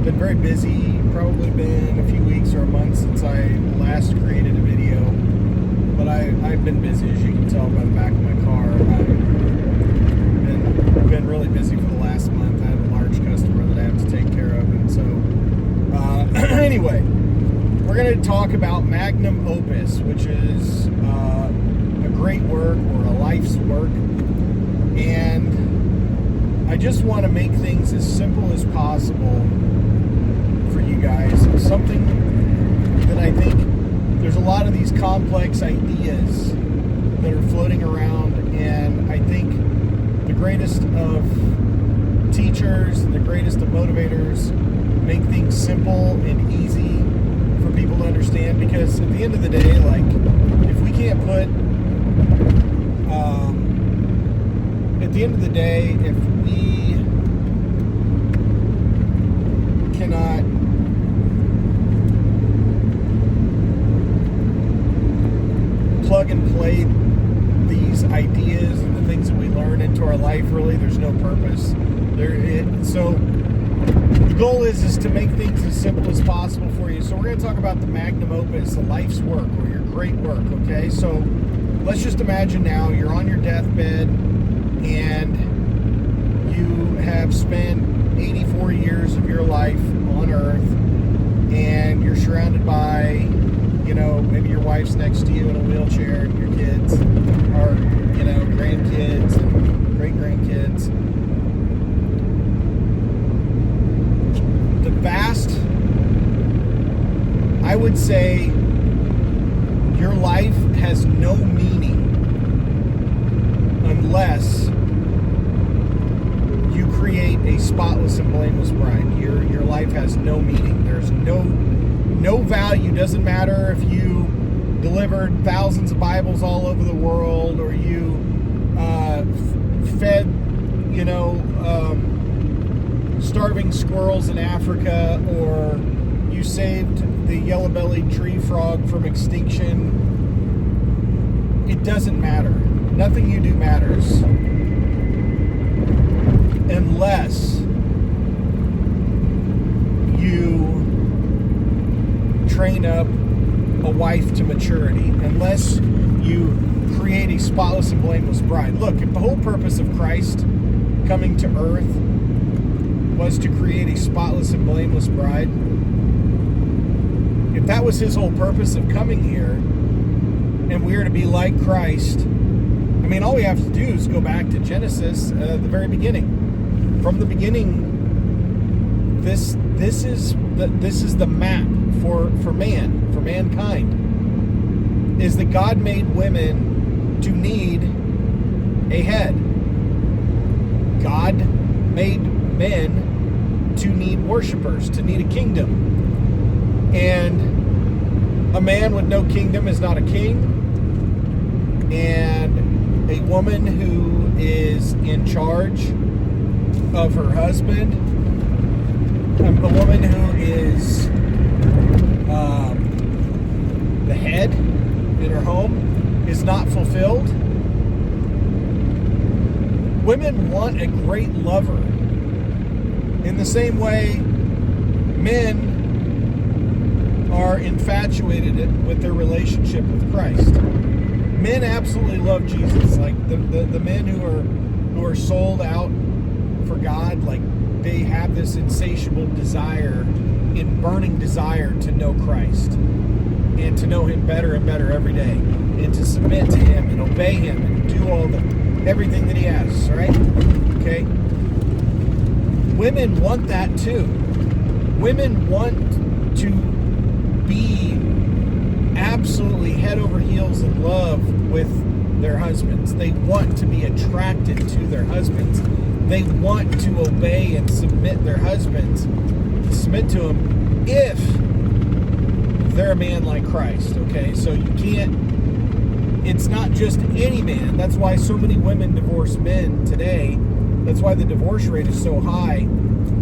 Been very busy, probably been a few weeks or a month since I last created a video. But I've been busy, as you can tell by the back of my car. I've been really busy for the last month. I have a large customer that I have to take care of. And so, anyway, we're going to talk about Magnum Opus, which is a great work or a life's work. And I just want to make things as simple as possible for you guys. Something that I think there's a lot of these complex ideas that are floating around, and I think the greatest of teachers and the greatest of motivators make things simple and easy for people to understand, because at the end of the day, like, if we can't put at the end of the day, if we cannot plug and play these ideas and the things that we learn into our life, really, there's no purpose. So the goal is to make things as simple as possible for you. So we're going to talk about the Magnum Opus, the life's work, or your great work, okay? So let's just imagine now you're on your deathbed and you have spent 84 years of your life on Earth, and you're surrounded by, maybe your wife's next to you in a wheelchair, and your kids are, grandkids and great-grandkids. I would say your life has no meaning unless you create a spotless and blameless bride. Your life has no meaning. There's no value. Doesn't matter if you delivered thousands of Bibles all over the world, or you fed, starving squirrels in Africa, or you saved the yellow-bellied tree frog from extinction. It doesn't matter. Nothing you do matters unless you train up a wife to maturity, unless you create a spotless and blameless bride. Look, if the whole purpose of Christ coming to earth was to create a spotless and blameless bride, if that was his whole purpose of coming here, and we are to be like Christ, all we have to do is go back to Genesis, the very beginning. From the beginning, this is the map for mankind, is that God made women to need a head. God made men to need worshipers, to need a kingdom. And a man with no kingdom is not a king. And a woman who is in charge of her husband, a woman who is the head in her home, is not fulfilled. Women want a great lover. In the same way, men are infatuated with their relationship with Christ. Men absolutely love Jesus. Like the men who are sold out for God, like they have this insatiable desire, in burning desire to know Christ and to know him better and better every day, and to submit to him and obey him and do everything that he has, right? Okay? Women want that too. Women want to be absolutely head over heels in love with their husbands. They want to be attracted to their husbands. They want to obey and submit to them if they're a man like Christ, okay? So you can't, it's not just any man. That's why so many women divorce men today. That's why the divorce rate is so high.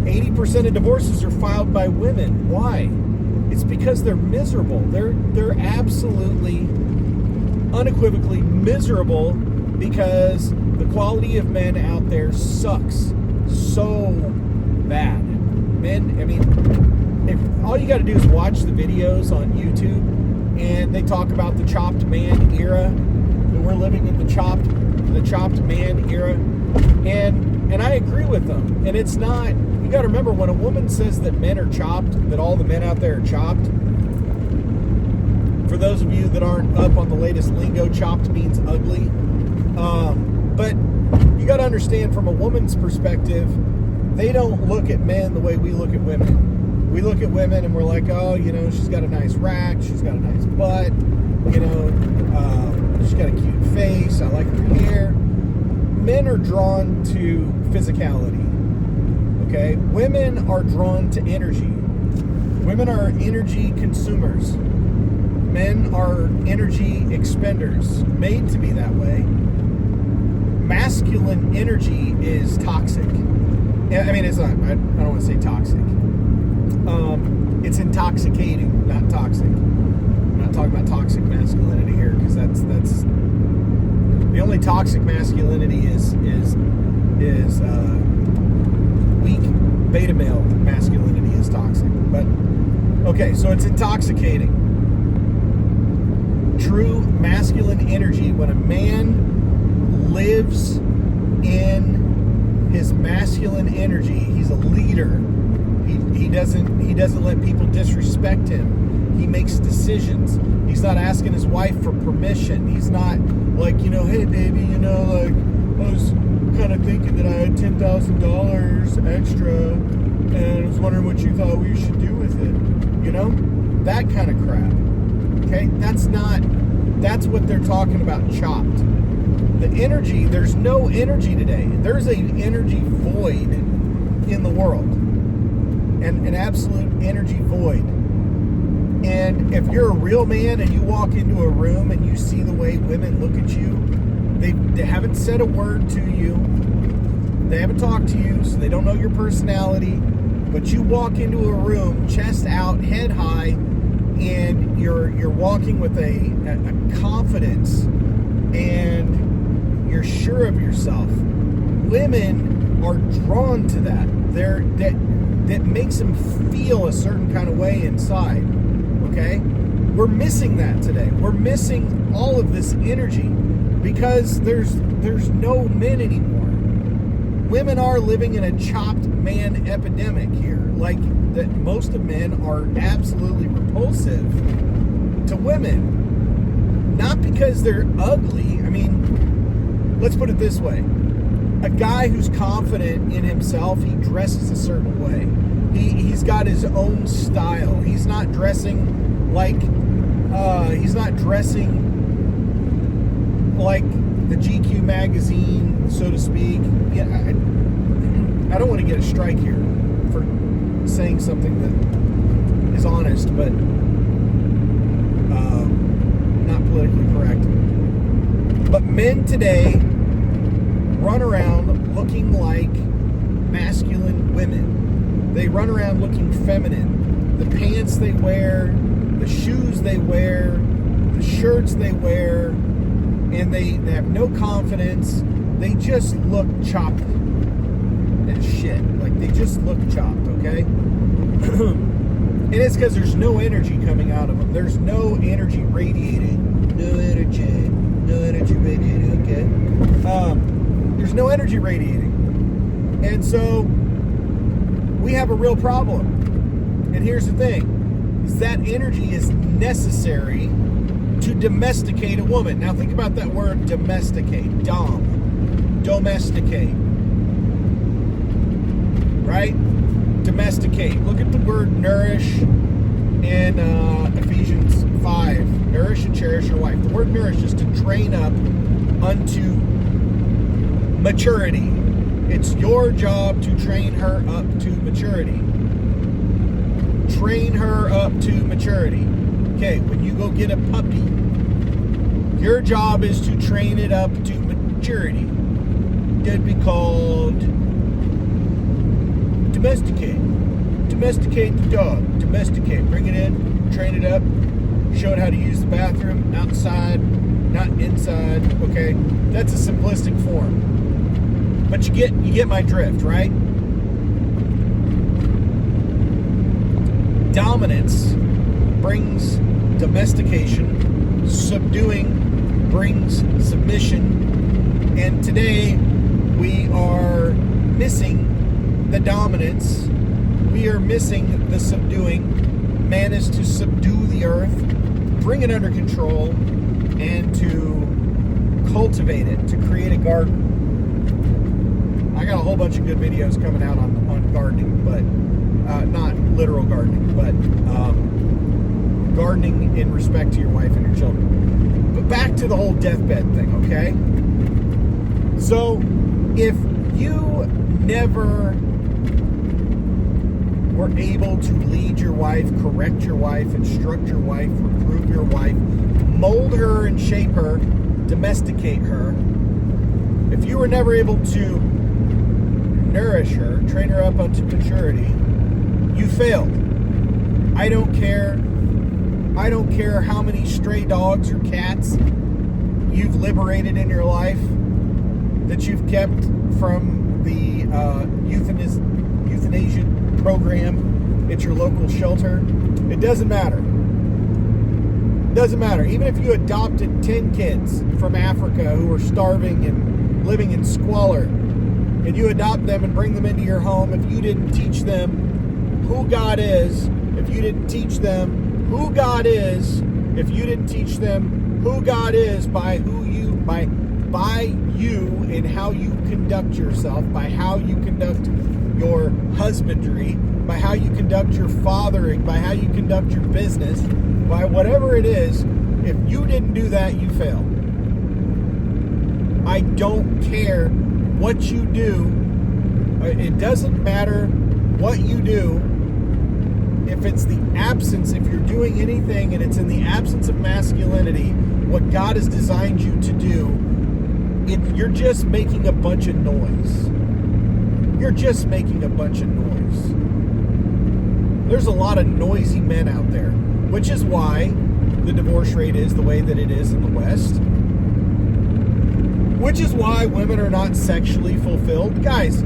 80% of divorces are filed by women. Why? It's because they're miserable. They're absolutely, unequivocally miserable, because the quality of men out there sucks so bad. you got to do is watch the videos on YouTube, and they talk about the chopped man era. We're living in the chopped man era, and I agree with them. And it's not. You got to remember, when a woman says that men are chopped, that all the men out there are chopped. For those of you that aren't up on the latest lingo, chopped means ugly. But you got to understand, from a woman's perspective, they don't look at men the way we look at women. We look at women and we're like, oh, she's got a nice rack, she's got a nice butt, she's got a cute face, I like her hair. Men are drawn to physicality, okay? Women are drawn to energy. Women are energy consumers. Men are energy expenders, made to be that way. Masculine energy is toxic. I mean, it's not, I don't want to say toxic. It's intoxicating, not toxic. I'm not talking about toxic masculinity here, because that's the only toxic masculinity is weak beta male masculinity is toxic. But okay, so it's intoxicating. True masculine energy, when a man lives in his masculine energy, he's a leader. He doesn't let people disrespect him. He makes decisions. He's not asking his wife for permission. He's not like, hey baby, like, I was kind of thinking that I had $10,000 extra and I was wondering what you thought we should do with it. That kind of crap. Okay? That's what they're talking about, chopped. The energy, there's no energy today. There's an energy void in the world. An absolute energy void. And if you're a real man and you walk into a room and you see the way women look at you, they haven't said a word to you. They haven't talked to you, so they don't know your personality. But you walk into a room, chest out, head high, and you're walking with a confidence, and you're sure of yourself. Women are drawn to that. That makes them feel a certain kind of way inside. Okay? We're missing that today. We're missing all of this energy because there's no men anymore. Women are living in a chopped man epidemic here. Like, that most of men are absolutely repulsive to women. Not because they're ugly. I mean, let's put it this way. A guy who's confident in himself, he dresses a certain way. He's got his own style. He's not dressing like the GQ magazine, so to speak. Yeah, I don't want to get a strike here for saying something that is honest, but not politically correct. But men today run around looking like masculine women. They run around looking feminine. The pants they wear, the shoes they wear, the shirts they wear, and they have no confidence. They just look chopped as shit. Like, they just look chopped, okay? And it's because there's no energy coming out of them. There's no energy radiating. No energy radiating, okay? There's no energy radiating. And so we have a real problem. And here's the thing, is that energy is necessary to domesticate a woman. Now think about that word, domesticate. Domesticate. Right? Domesticate. Look at the word nourish in Ephesians 5. Nourish and cherish your wife. The word nourish is to train up unto maturity. It's your job to train her up to maturity. Train her up to maturity. Okay, when you go get a puppy, your job is to train it up to maturity. That'd be called domesticate. Domesticate the dog. Domesticate. Bring it in, train it up, show it how to use the bathroom outside, not inside. Okay, that's a simplistic form. But you get my drift, right? Dominance brings domestication. Subduing brings submission. And today we are missing the dominance. We are missing the subduing. Man is to subdue the earth, bring it under control, and to cultivate it, to create a garden. I got a whole bunch of good videos coming out on gardening, but not literal gardening, but gardening in respect to your wife and your children. But back to the whole deathbed thing, okay? So, if you never were able to lead your wife, correct your wife, instruct your wife, reprove your wife, mold her and shape her, domesticate her, if you were never able to nourish her, train her up unto maturity, you failed. I don't care how many stray dogs or cats you've liberated in your life, that you've kept from the euthanasia program at your local shelter. It doesn't matter. It doesn't matter. Even if you adopted 10 kids from Africa who are starving and living in squalor, and you adopt them and bring them into your home, if you didn't teach them who God is, if you didn't teach them who God is, if you didn't teach them who God is by you and how you conduct yourself, by how you conduct your husbandry, by how you conduct your fathering, by how you conduct your business, by whatever it is, if you didn't do that, you fail. I don't care what you do. It doesn't matter what you do. If it's the absence, if you're doing anything and it's in the absence of masculinity, what God has designed you to do, you're just making a bunch of noise. You're just making a bunch of noise. There's a lot of noisy men out there, which is why the divorce rate is the way that it is in the West. Which is why women are not sexually fulfilled. Guys,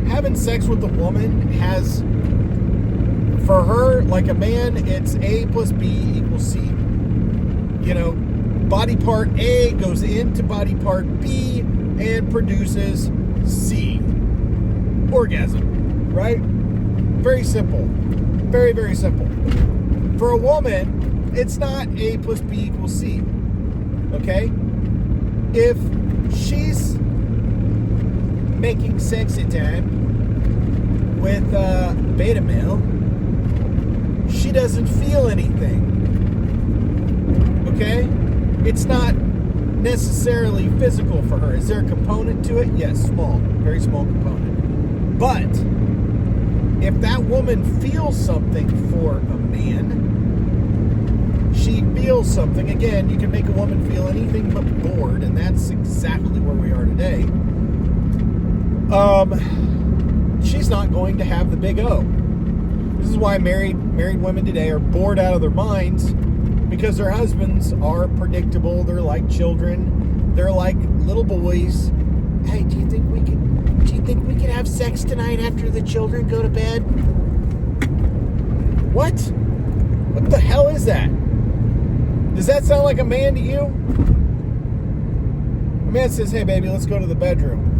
having sex with a woman has, for her, like a man, it's A plus B equals C. You know, body part A goes into body part B and produces C. Orgasm, right? Very simple. Very, very simple. For a woman, it's not A plus B equals C. Okay? If she's making sexy time with beta male, she doesn't feel anything. Okay? It's not necessarily physical for her. Is there a component to it? Yes, small. Very small component. But if that woman feels something for a man, she feels something. Again, you can make a woman feel anything but bored, and that's exactly where we are today. She's not going to have the big O. This is why married women today are bored out of their minds, because their husbands are predictable. They're like children. They're like little boys. Hey, do you think we can have sex tonight after the children go to bed? What? What the hell is that? Does that sound like a man to you? A man says, "Hey, baby, let's go to the bedroom.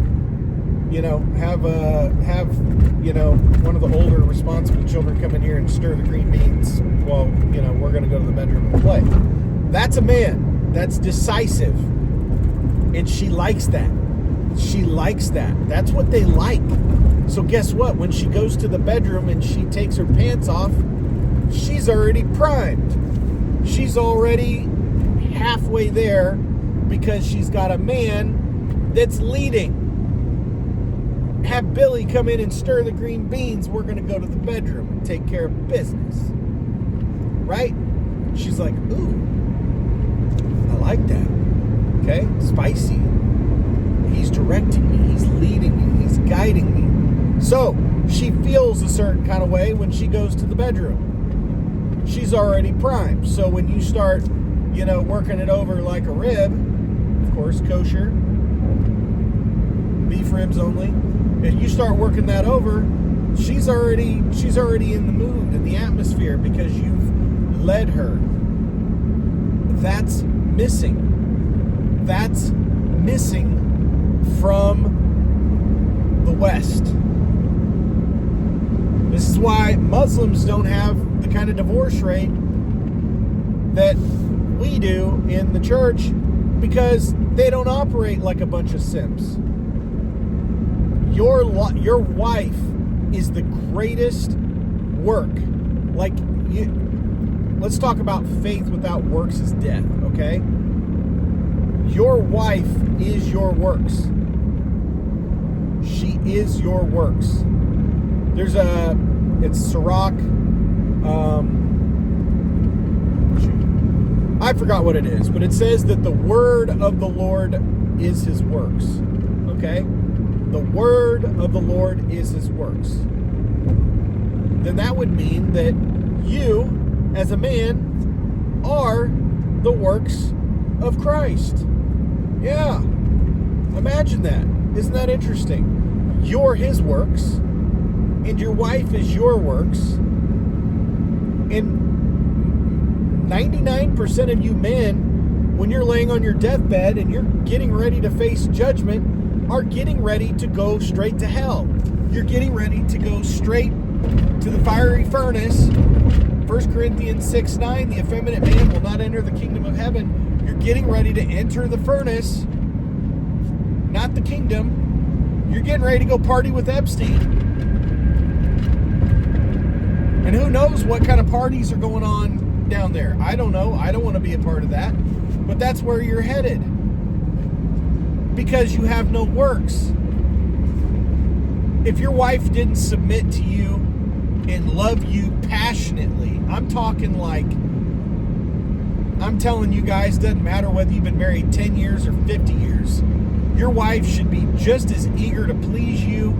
You know, have one of the older, responsible children come in here and stir the green beans while, we're going to go to the bedroom and play." That's a man. That's decisive. And she likes that. She likes that. That's what they like. So guess what? When she goes to the bedroom and she takes her pants off, she's already primed. She's already halfway there because she's got a man that's leading. Have Billy come in and stir the green beans. We're going to go to the bedroom and take care of business. Right? She's like, ooh, I like that. Okay? Spicy. He's directing me. He's leading me. He's guiding me. So, she feels a certain kind of way when she goes to the bedroom. She's already primed. So when you start, working it over like a rib, of course, kosher, beef ribs only, and you start working that over, she's already in the mood, in the atmosphere, because you've led her. That's missing. That's missing from the West. This is why Muslims don't have the kind of divorce rate that we do in the church, because they don't operate like a bunch of simps. Your wife is the greatest work. Let's talk about faith without works is death, okay? Your wife is your works. She is your works. It's Sirach, I forgot what it is, but it says that the word of the Lord is his works, okay? The word of the Lord is his works. Then that would mean that you, as a man, are the works of Christ. Yeah. Imagine that. Isn't that interesting? You're his works, and your wife is your works. And 99% of you men, when you're laying on your deathbed and you're getting ready to face judgment, are getting ready to go straight to hell. You're getting ready to go straight to the fiery furnace. 1 Corinthians 6:9, the effeminate man will not enter the kingdom of heaven. You're getting ready to enter the furnace, not the kingdom. You're getting ready to go party with Epstein. And who knows what kind of parties are going on down there. I don't know. I don't want to be a part of that. But that's where you're headed. Because you have no works. If your wife didn't submit to you and love you passionately, I'm telling you guys, doesn't matter whether you've been married 10 years or 50 years, your wife should be just as eager to please you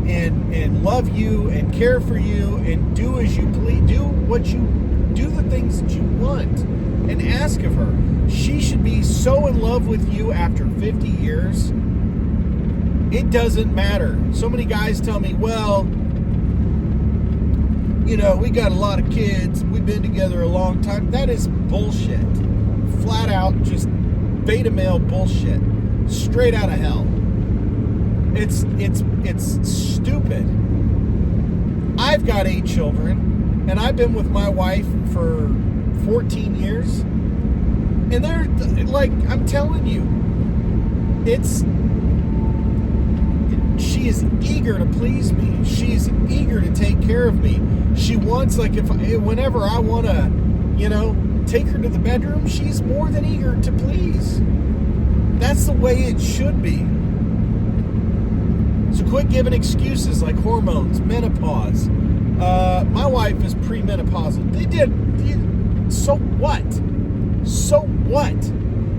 and love you and care for you and do as you please, do the things that you want and ask of her. She should be so in love with you after 50 years. It doesn't matter. So many guys tell me, well, we got a lot of kids. We've been together a long time. That is bullshit. Flat out, just beta male bullshit. Straight out of hell. It's stupid. I've got 8 children, and She've been with my wife for 14 years. And they're like, I'm telling you, she is eager to please me. She's eager to take care of me. She wants, whenever I want to, take her to the bedroom, she's more than eager to please. That's the way it should be. So quit giving excuses like hormones, menopause. My wife is premenopausal. So what? So what?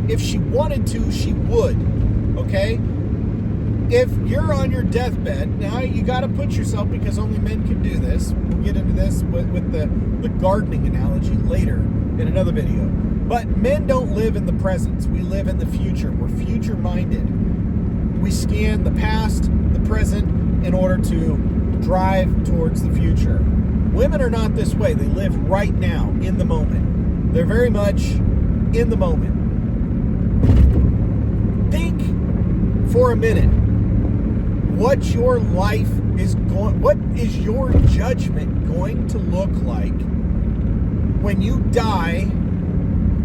If she wanted to, she would. Okay? If you're on your deathbed, now you got to put yourself, because only men can do this. We'll get into this with the gardening analogy later in another video. But men don't live in the present. We live in the future. We're future-minded. We scan the past, the present, in order to drive towards the future. Women are not this way. They live right now, in the moment. They're very much in the moment. Think for a minute what your judgment going to look like when you die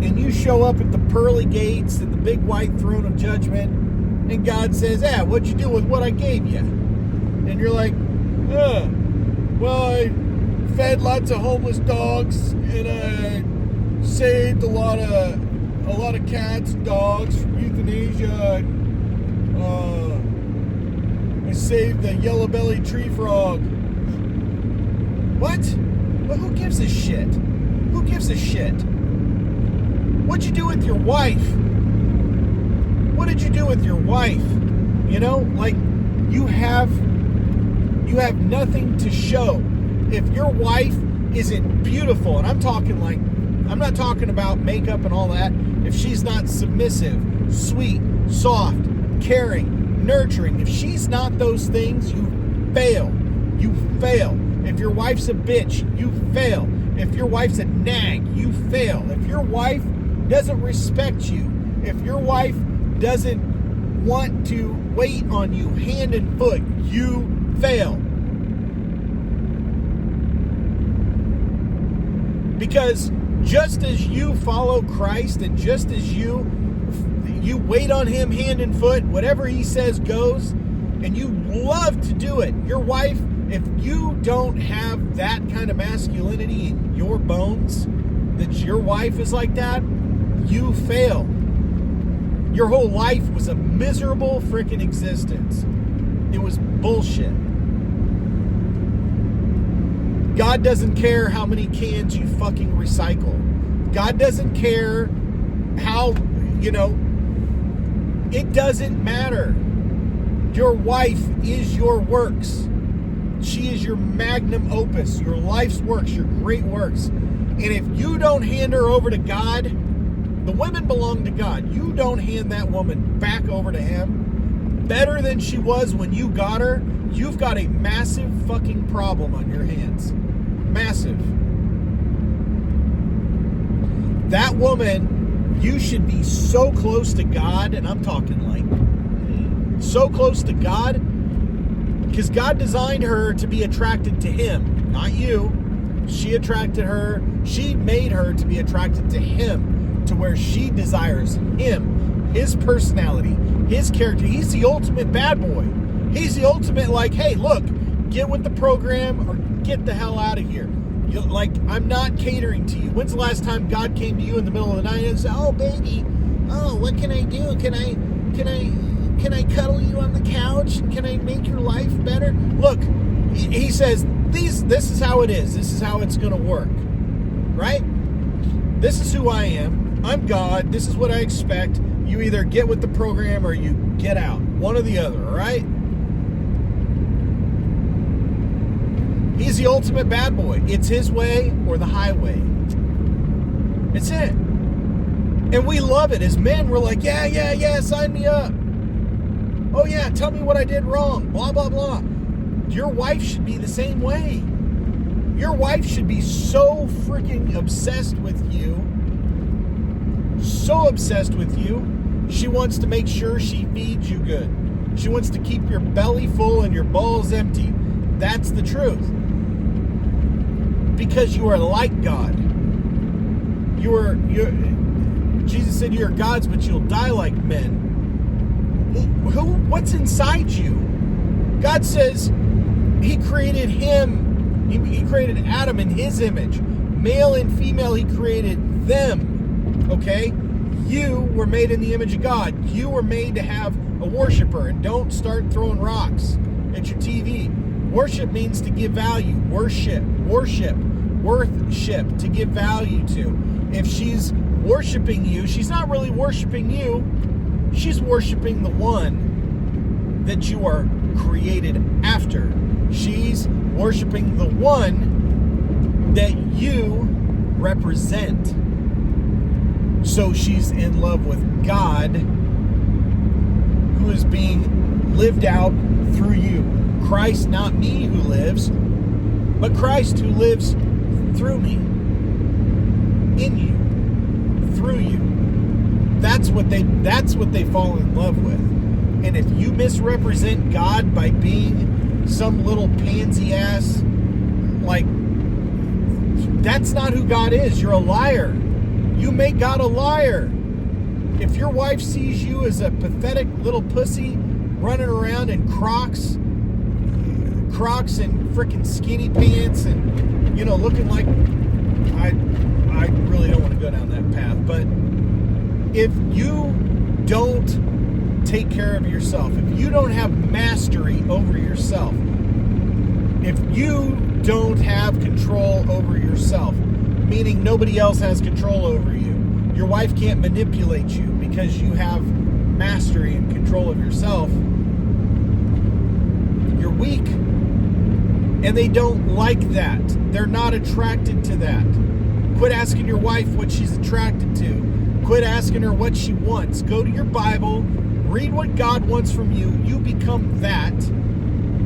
and you show up at the pearly gates and the big white throne of judgment, and God says, what'd you do with what I gave you? And you're like, well, I fed lots of homeless dogs, and I saved a lot of cats and dogs from euthanasia. I saved the yellow-bellied tree frog. What? Well, who gives a shit? Who gives a shit? What'd you do with your wife? What did you do with your wife? You have nothing to show. If your wife isn't beautiful, and I'm not talking about makeup and all that. If she's not submissive, sweet, soft, caring, nurturing, if she's not those things, you fail. you fail. If your wife's a bitch, you fail. If your wife's a nag, you fail. If your wife doesn't respect you, if your wife doesn't want to wait on you hand and foot, you fail. Because just as you follow Christ and just as you wait on him hand and foot, whatever he says goes, and you love to do it, your wife, if you don't have that kind of masculinity in your bones, that your wife is like that, you fail. Your whole life was a miserable freaking existence. It was bullshit. God doesn't care how many cans you fucking recycle. God doesn't care how, it doesn't matter. Your wife is your works. She is your magnum opus, your life's works, your great works. And if you don't hand her over to God, the women belong to God. You don't hand that woman back over to him better than she was when you got her, you've got a massive fucking problem on your hands. Massive. That woman, you should be so close to God, and I'm talking like so close to God, because God designed her to be attracted to him, not you. She attracted her, she made her to be attracted to him, to where she desires him, his personality, his character. He's the ultimate bad boy. He's the ultimate, like, hey, look, get with the program or get the hell out of here. I'm not catering to you. When's the last time God came to you in the middle of the night and said, oh, baby, what can I do? Can I cuddle you on the couch? Can I make your life better? Look, he says, this is how it is. This is how it's going to work. Right? This is who I am. I'm God. This is what I expect. You either get with the program or you get out. One or the other, all right? He's the ultimate bad boy. It's his way or the highway. It's it. And we love it. As men, we're like, yeah, sign me up. Oh, yeah, tell me what I did wrong. Blah, blah, blah. Your wife should be the same way. Your wife should be so freaking obsessed with you. So obsessed with you. She wants to make sure she feeds you good. She wants to keep your belly full and your balls empty. That's the truth. Because you are like God. Jesus said you are gods, but you'll die like men. What's inside you? God says he created him. He created Adam in his image. Male and female, he created them. Okay? You were made in the image of God. You were made to have a worshiper. And don't start throwing rocks at your TV. Worship means to give value. Worship, worthship, to give value to. If she's worshiping you, she's not really worshiping you. She's worshiping the one that you are created after. She's worshiping the one that you represent. So she's in love with God, who is being lived out through you. Christ, not me who lives, but Christ who lives through me, in you, through you. That's what they fall in love with. And if you misrepresent God by being some little pansy ass, like, that's not who God is. You're a liar. You make God a liar. If your wife sees you as a pathetic little pussy running around in Crocs and freaking skinny pants and, looking like, I really don't want to go down that path, but if you don't take care of yourself, if you don't have mastery over yourself, if you don't have control over yourself, meaning nobody else has control over you, your wife can't manipulate you because you have mastery and control of yourself, you're weak. And they don't like that. They're not attracted to that. Quit asking your wife what she's attracted to. Quit asking her what she wants. Go to your Bible. Read what God wants from you. You become that.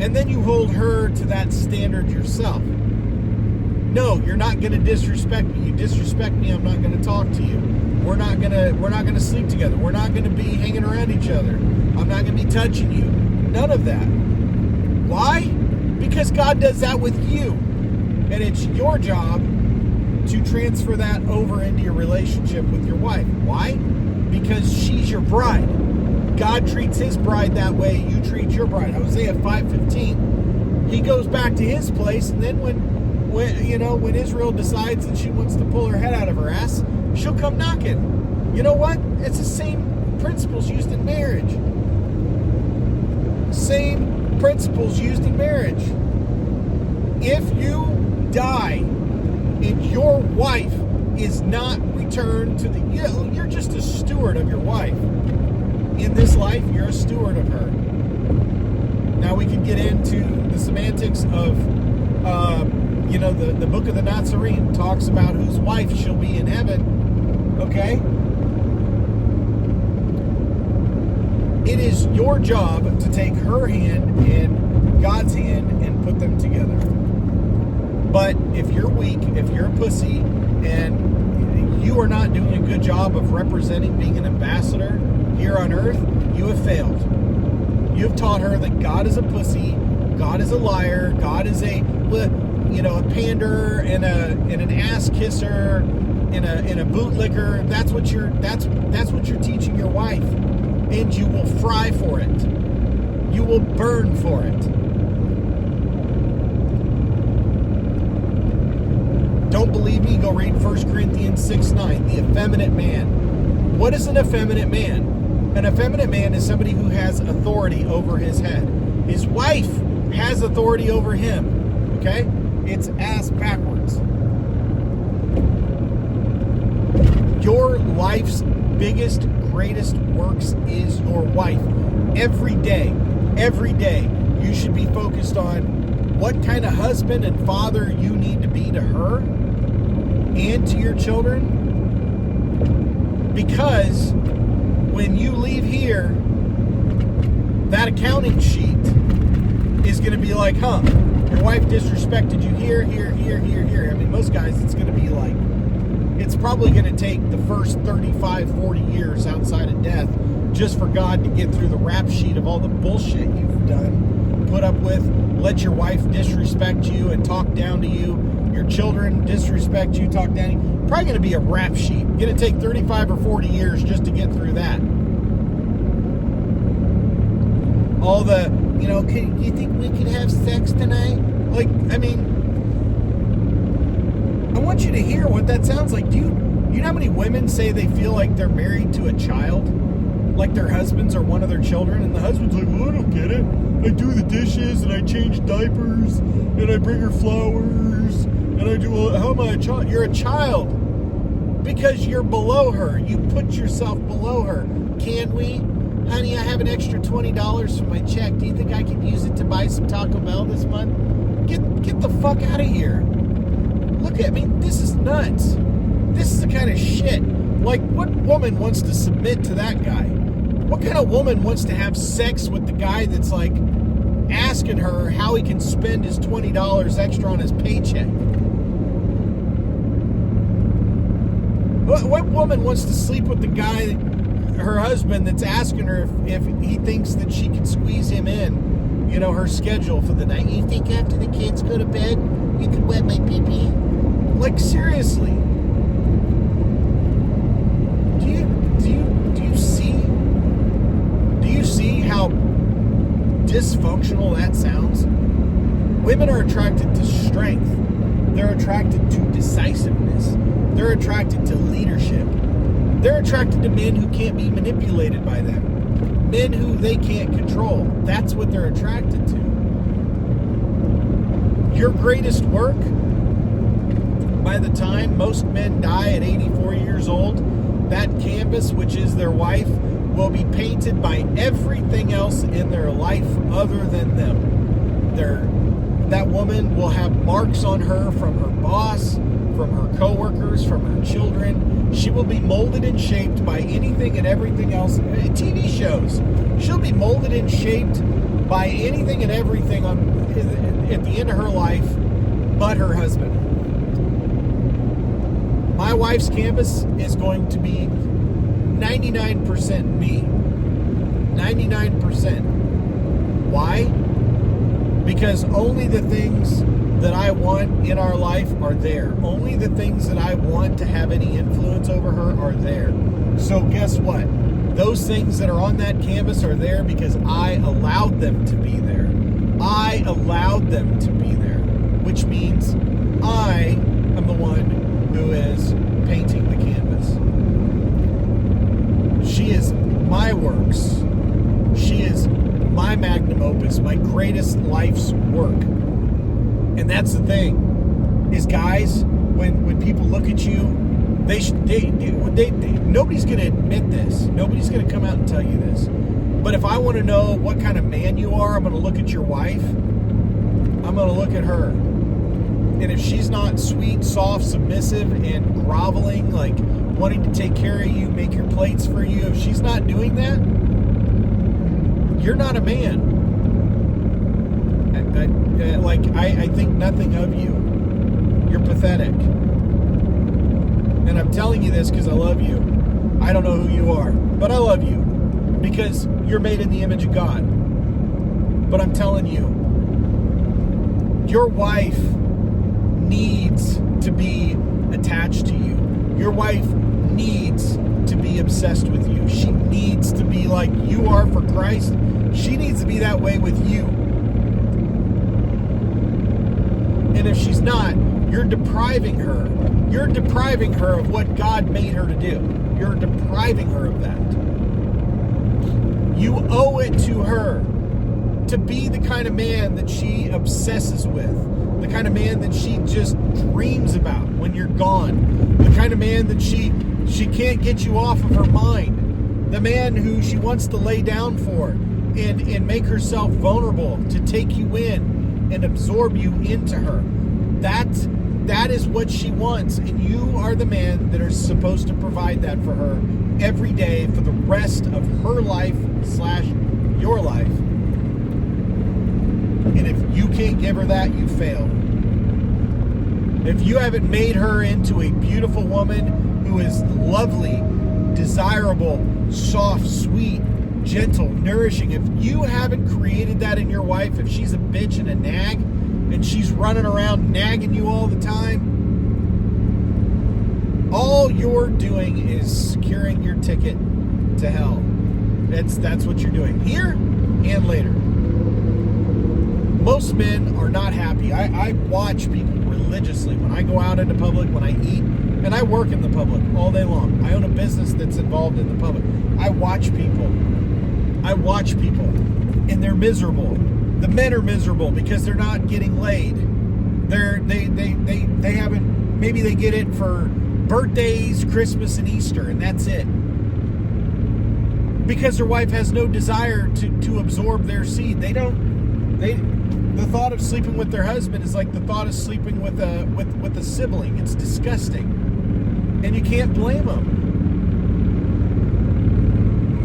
and then you hold her to that standard yourself. No, you're not going to disrespect me. You disrespect me, I'm not going to talk to you. We're not going to sleep together. We're not going to be hanging around each other. I'm not going to be touching you. None of that. Why? Because God does that with you. And it's your job to transfer that over into your relationship with your wife. Why? Because she's your bride. God treats his bride that way. You treat your bride. Hosea 5:15. He goes back to his place, and then when Israel decides that she wants to pull her head out of her ass, she'll come knocking. You know what? It's the same principles used in marriage. Same principles used in marriage. If you die and your wife is not returned to you're just a steward of your wife. In this life, you're a steward of her. Now we can get into the semantics of, the book of the Nazarene talks about whose wife she'll be in heaven. Okay? It is your job to take her hand and God's hand and put them together. But if you're weak, if you're a pussy, and you are not doing a good job of representing, being an ambassador here on earth, you have failed. You have taught her that God is a pussy, God is a liar, God is a panderer and an ass kisser and a bootlicker. That's what you're teaching your wife, and you will fry for it. You will burn for it. Don't believe me? Go read 1 Corinthians 6:9. The effeminate man. What is an effeminate man? An effeminate man is somebody who has authority over his head. His wife has authority over him. Okay? It's ass backwards. Your life's biggest, greatest works is your wife. Every day, you should be focused on what kind of husband and father you need to be to her and to your children. Because when you leave here, that accounting sheet is going to be like, your wife disrespected you here. I mean, most guys, it's going to be like, it's probably going to take the first 35, 40 years outside of death just for God to get through the rap sheet of all the bullshit you've done, put up with, let your wife disrespect you and talk down to you, your children disrespect you, talk down to you. Probably going to be a rap sheet. Going to take 35 or 40 years just to get through that. All the, you think we could have sex tonight? Like, I mean, I want you to hear what that sounds like. Do you know how many women say they feel like they're married to a child? Like their husbands are one of their children, and the husband's like, well, I don't get it. I do the dishes, and I change diapers, and I bring her flowers, and I do, how am I a child? You're a child because you're below her. You put yourself below her. Can we? Honey, I have an extra $20 from my check. Do you think I could use it to buy some Taco Bell this month? Get the fuck out of here. Look at me. This is nuts. This is the kind of shit. Like, what woman wants to submit to that guy? What kind of woman wants to have sex with the guy that's like asking her how he can spend his $20 extra on his paycheck? What woman wants to sleep with the guy, her husband, that's asking her if he thinks that she can squeeze him in, her schedule for the night? You think after the kids go to bed, you can wet my pee-pee? Like, seriously. Do you see how dysfunctional that sounds? Women are attracted to strength. They're attracted to decisiveness. They're attracted to leadership. They're attracted to men who can't be manipulated by them. Men who they can't control. That's what they're attracted to. Your greatest work, by the time most men die at 84 years old, that canvas, which is their wife, will be painted by everything else in their life other than them. That woman will have marks on her from her boss, from her coworkers, from her children. She will be molded and shaped by anything and everything else. TV shows. She'll be molded and shaped by anything and everything at the end of her life but her husband. My wife's canvas is going to be 99% me. 99%. Why? Because only the things that I want in our life are there. Only the things that I want to have any influence over her are there. So guess what? Those things that are on that canvas are there because I allowed them to be there. I allowed them to be there, which means I am the one who is painting the canvas. She is my works. She is my magnum opus, my greatest life's work. And that's the thing, is guys, when people look at you, nobody's going to admit this. Nobody's going to come out and tell you this. But if I want to know what kind of man you are, I'm going to look at your wife. I'm going to look at her. And if she's not sweet, soft, submissive, and groveling, like wanting to take care of you, make your plates for you, if she's not doing that, you're not a man. I think nothing of you. You're pathetic. And I'm telling you this because I love you. I don't know who you are, but I love you because you're made in the image of God. But I'm telling you, your wife needs to be attached to you. Your wife needs to be obsessed with you. She needs to be like you are for Christ. She needs to be that way with you. And if she's not, you're depriving her. You're depriving her of what God made her to do. You're depriving her of that. You owe it to her to be the kind of man that she obsesses with. The kind of man that she just dreams about when you're gone. The kind of man that she can't get you off of her mind. The man who she wants to lay down for and make herself vulnerable to take you in and absorb you into her. That is what she wants, and you are the man that are supposed to provide that for her every day for the rest of her life / your life. And if you can't give her that, you failed. If you haven't made her into a beautiful woman who is lovely, desirable, soft, sweet, gentle, nourishing, if you haven't created that in your wife, if she's a bitch and a nag, and she's running around nagging you all the time, all you're doing is securing your ticket to hell. That's what you're doing here and later. Most men are not happy. I watch people religiously when I go out into public, when I eat, and I work in the public all day long. I own a business that's involved in the public. I watch people, and they're miserable. The men are miserable because they're not getting laid. They haven't, maybe they get it for birthdays, Christmas, and Easter, and that's it. Because their wife has no desire to absorb their seed. The thought of sleeping with their husband is like the thought of sleeping with a sibling. It's disgusting. And you can't blame them.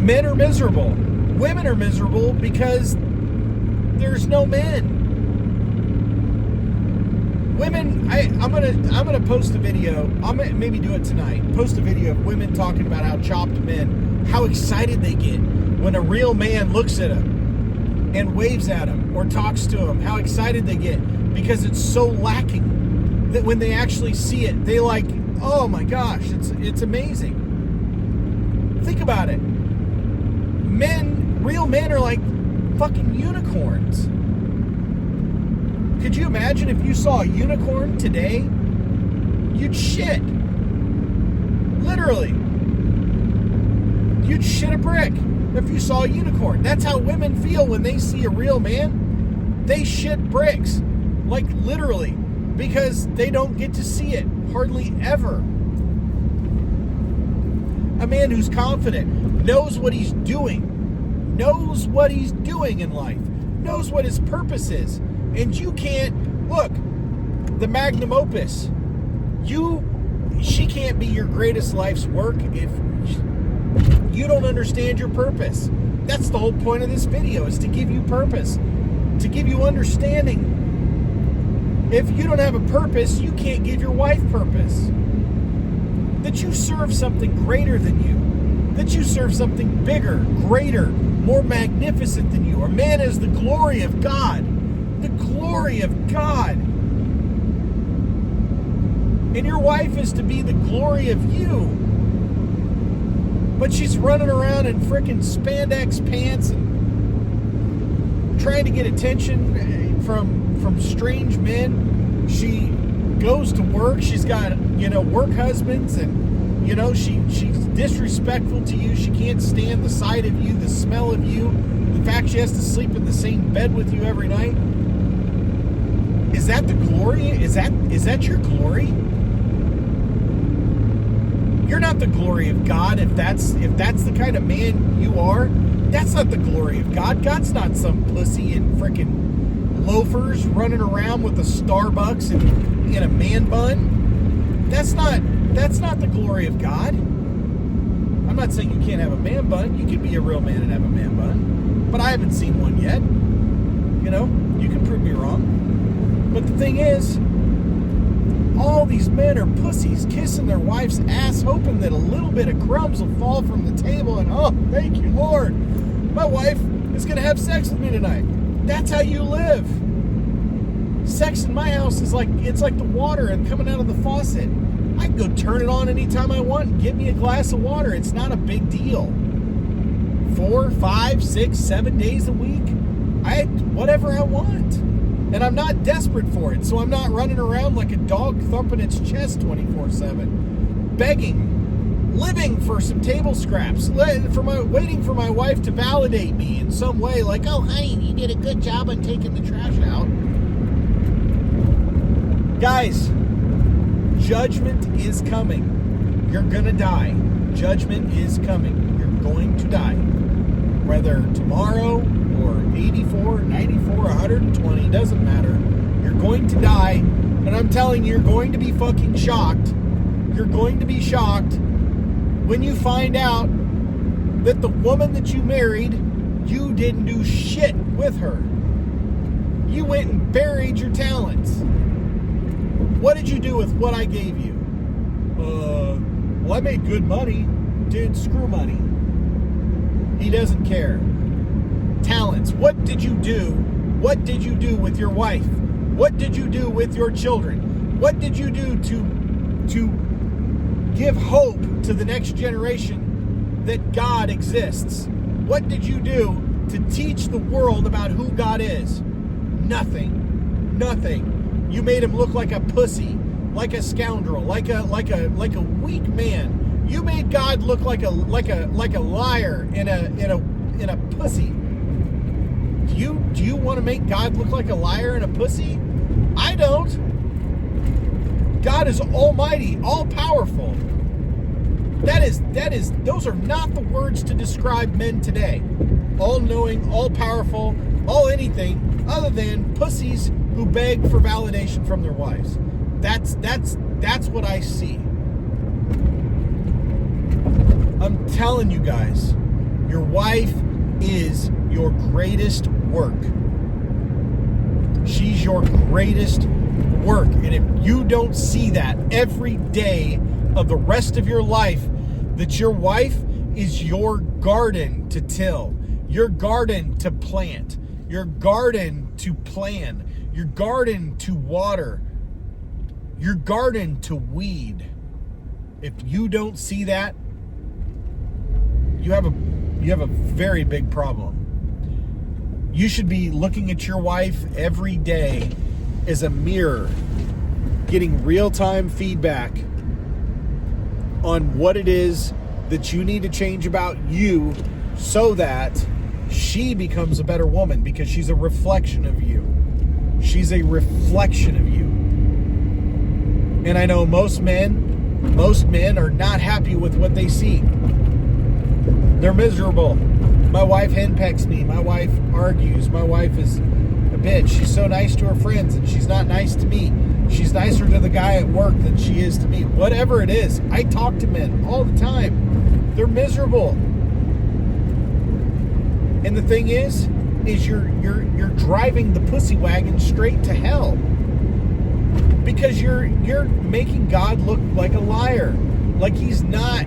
Men are miserable. Women are miserable because there's no men. Women, I'm gonna post a video. I'm gonna maybe do it tonight. Post a video of women talking about how chopped men, how excited they get when a real man looks at them and waves at them or talks to them. How excited they get because it's so lacking that when they actually see it, they like, oh my gosh, it's amazing. Think about it. Real men are like fucking unicorns. Could you imagine if you saw a unicorn today? You'd shit. Literally. You'd shit a brick if you saw a unicorn. That's how women feel when they see a real man. They shit bricks. Like literally. Because they don't get to see it hardly ever. A man who's confident, knows what he's doing in life, knows what his purpose is. And you can't, look, the magnum opus, she can't be your greatest life's work if you don't understand your purpose. That's the whole point of this video, is to give you purpose, to give you understanding. If you don't have a purpose, you can't give your wife purpose. That you serve something greater than you. That you serve something bigger, greater, more magnificent than you. A man is the glory of God. The glory of God. And your wife is to be the glory of you. But she's running around in frickin' spandex pants and trying to get attention from strange men. She goes to work. She's got, work husbands, and, she's disrespectful to you. She can't stand the sight of you, the smell of you, the fact she has to sleep in the same bed with you every night. Is that the glory? Is that your glory? You're not the glory of God if that's the kind of man you are. That's not the glory of God. God's not some pussy in frickin' loafers running around with a Starbucks and in a man bun. That's not the glory of God. I'm not saying you can't have a man bun. You can be a real man and have a man bun. But I haven't seen one yet. You can prove me wrong. But the thing is, all these men are pussies kissing their wife's ass, hoping that a little bit of crumbs will fall from the table, and oh, thank you, Lord, my wife is going to have sex with me tonight. That's how you live. Sex in my house is like the water and coming out of the faucet. I can go turn it on anytime I want and get me a glass of water. It's not a big deal. 4, 5, 6, 7 days a week, whatever I want. And I'm not desperate for it, so I'm not running around like a dog thumping its chest 24/7, begging, living for some table scraps, waiting for my wife to validate me in some way, like, oh, honey, you did a good job on taking the trash out. Guys, judgment is coming. You're gonna die. Judgment is coming. You're going to die. Whether tomorrow or 84, 94, 120, doesn't matter. You're going to die, and I'm telling you, you're going to be fucking shocked. You're going to be shocked when you find out that the woman that you married, you didn't do shit with her. You went and buried your talents. What did you do with what I gave you? Well, I made good money. Dude, screw money. He doesn't care. Talents. What did you do? What did you do with your wife? What did you do with your children? What did you do to give hope to the next generation that God exists? What did you do to teach the world about who God is? Nothing. Nothing. You made him look like a pussy, like a scoundrel, like a weak man. You made God look like a liar and a pussy. Do you want to make God look like a liar and a pussy? I don't. God is almighty, all powerful. Those are not the words to describe men today. All knowing, all powerful, all anything other than pussies who beg for validation from their wives. That's what I see. I'm telling you guys, your wife is your greatest work. She's your greatest work. And if you don't see that every day of the rest of your life, that your wife is your garden to till, your garden to plant, your garden to plan, your garden to water, your garden to weed. If you don't see that, you have a very big problem. You should be looking at your wife every day as a mirror, getting real-time feedback on what it is that you need to change about you so that she becomes a better woman, because she's a reflection of you. She's a reflection of you. And I know most men are not happy with what they see. They're miserable. My wife henpecks me. My wife argues. My wife is a bitch. She's so nice to her friends, and she's not nice to me. She's nicer to the guy at work than she is to me. Whatever it is, I talk to men all the time. They're miserable. And the thing is you're driving the pussy wagon straight to hell. Because you're making God look like a liar. Like he's not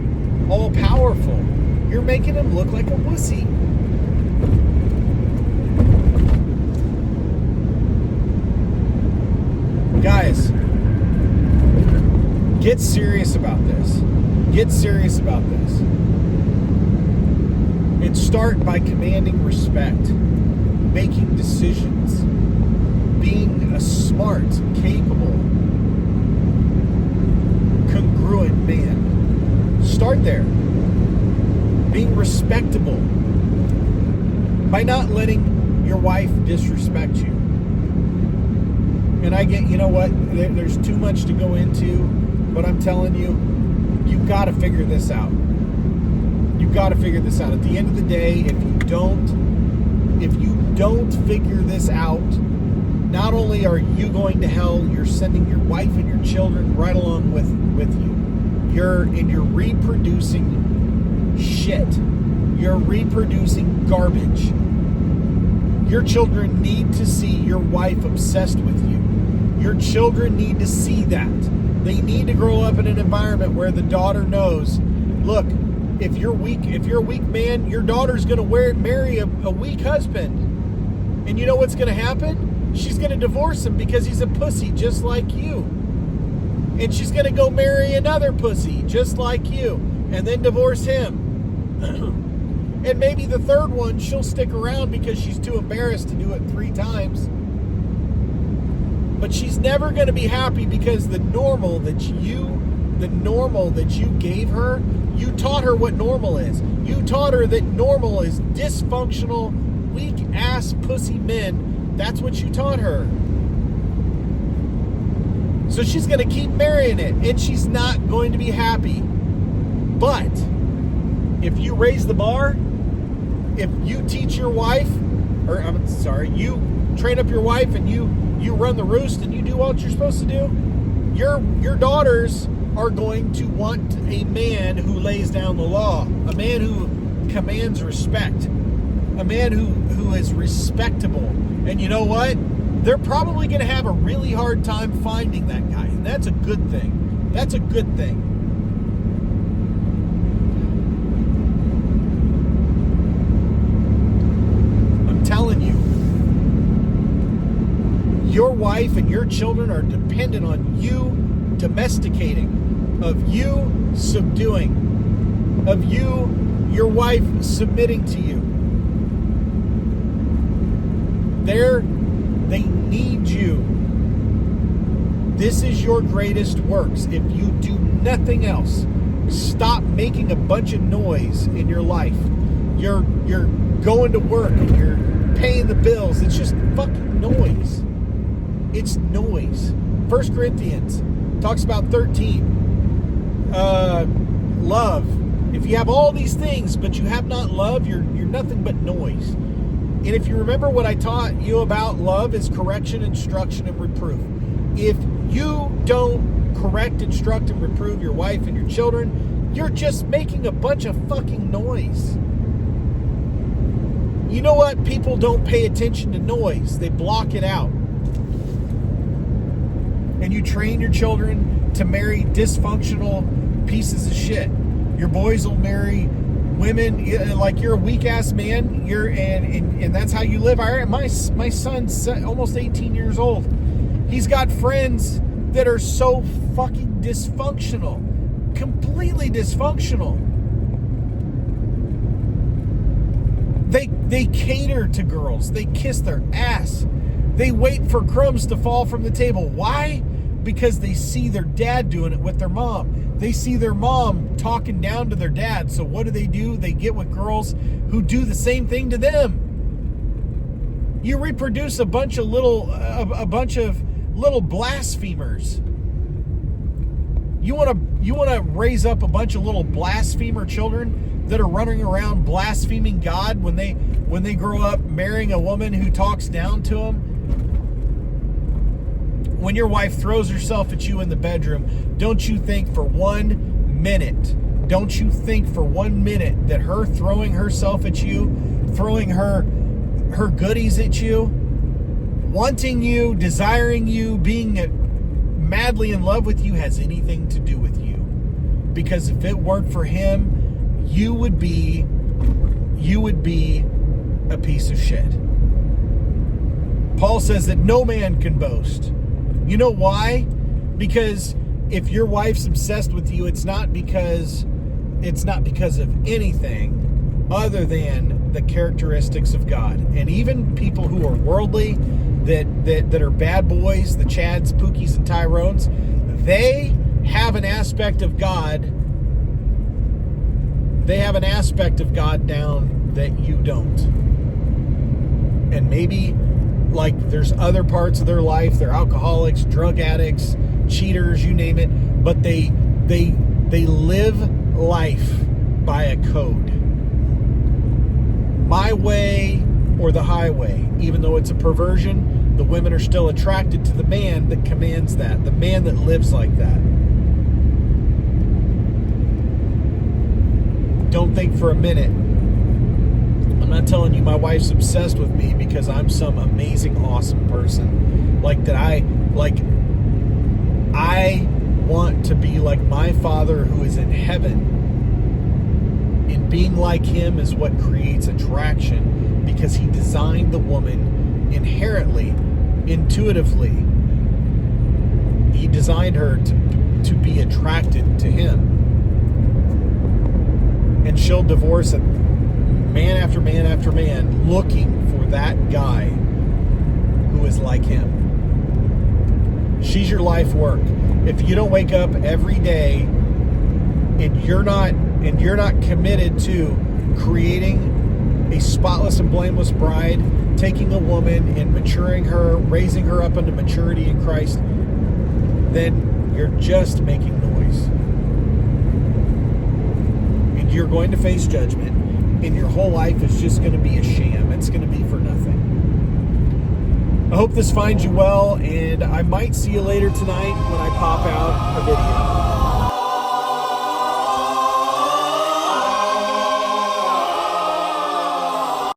all powerful. You're making him look like a wussy. Guys, get serious about this. Get serious about this. And start by commanding respect, making decisions, being a smart, capable, congruent man. Start there. Being respectable by not letting your wife disrespect you. And I get, you know what, there's too much to go into, but I'm telling you, you've got to figure this out. You've got to figure this out. At the end of the day, if you don't figure this out, not only are you going to hell, you're sending your wife and your children right along with you. You're reproducing shit. You're reproducing garbage. Your children need to see your wife obsessed with you. Your children need to see that. They need to grow up in an environment where the daughter knows, look, if you're a weak man, your daughter's going to marry a weak husband. And you know what's going to happen? She's going to divorce him because he's a pussy just like you. And she's going to go marry another pussy just like you and then divorce him. And maybe the third one, she'll stick around because she's too embarrassed to do it 3 times. But she's never going to be happy because the normal that you gave her, you taught her what normal is. You taught her that normal is dysfunctional, weak-ass pussy men. That's what you taught her. So she's going to keep marrying it, and she's not going to be happy. But if you raise the bar, if you teach your wife, you train up your wife and you run the roost and you do what you're supposed to do, your daughters are going to want a man who lays down the law, a man who commands respect, a man who is respectable. And you know what? They're probably going to have a really hard time finding that guy, and that's a good thing. That's a good thing. I'm telling you, your wife and your children are dependent on you domesticating, of you subduing, of your wife submitting to you. They need you. This is your greatest works. If you do nothing else, stop making a bunch of noise in your life. You're going to work and you're paying the bills. It's just fucking noise. It's noise. 1 Corinthians talks about 13. Love. If you have all these things, but you have not love, you're nothing but noise. And if you remember what I taught you about love is correction, instruction, and reproof. If you don't correct, instruct, and reprove your wife and your children, you're just making a bunch of fucking noise. You know what? People don't pay attention to noise. They block it out. And you train your children to marry dysfunctional pieces of shit. Your boys will marry women like you're a weak ass man. And that's how you live. My son's almost 18 years old. He's got friends that are so fucking dysfunctional, completely dysfunctional. They cater to girls. They kiss their ass. They wait for crumbs to fall from the table. Why? Because they see their dad doing it with their mom. They see their mom talking down to their dad. So what do? They get with girls who do the same thing to them. You reproduce a bunch of little blasphemers. You want to raise up a bunch of little blasphemer children that are running around blaspheming God when they grow up marrying a woman who talks down to them. When your wife throws herself at you in the bedroom, don't you think for 1 minute that her throwing herself at you throwing her goodies at you, wanting you, desiring you, being madly in love with you has anything to do with you. Because if it weren't for him, you would be a piece of shit. Paul says that no man can boast. You know why? Because if your wife's obsessed with you, it's not because of anything other than the characteristics of God. And even people who are worldly, that are bad boys, the Chads, Pookies, and Tyrones, they have an aspect of God. They have an aspect of God down that you don't. And maybe, like, there's other parts of their life, they're alcoholics, drug addicts, cheaters, you name it, but they live life by a code. My way or the highway. Even though it's a perversion, the women are still attracted to the man that commands that, the man that lives like that. Don't think for a minute. I'm not telling you my wife's obsessed with me because I'm some amazing, awesome person. I want to be like my Father who is in heaven. And being like him is what creates attraction, because he designed the woman inherently, intuitively. He designed her to be attracted to him. And she'll divorce a man after man after man looking for that guy who is like him. She's your life work. If you don't wake up every day and you're not committed to creating a spotless and blameless bride, taking a woman and maturing her, raising her up into maturity in Christ, then you're just making noise. And you're going to face judgment, and your whole life is just going to be a sham. It's going to be for nothing. I hope this finds you well, and I might see you later tonight when I pop out a video.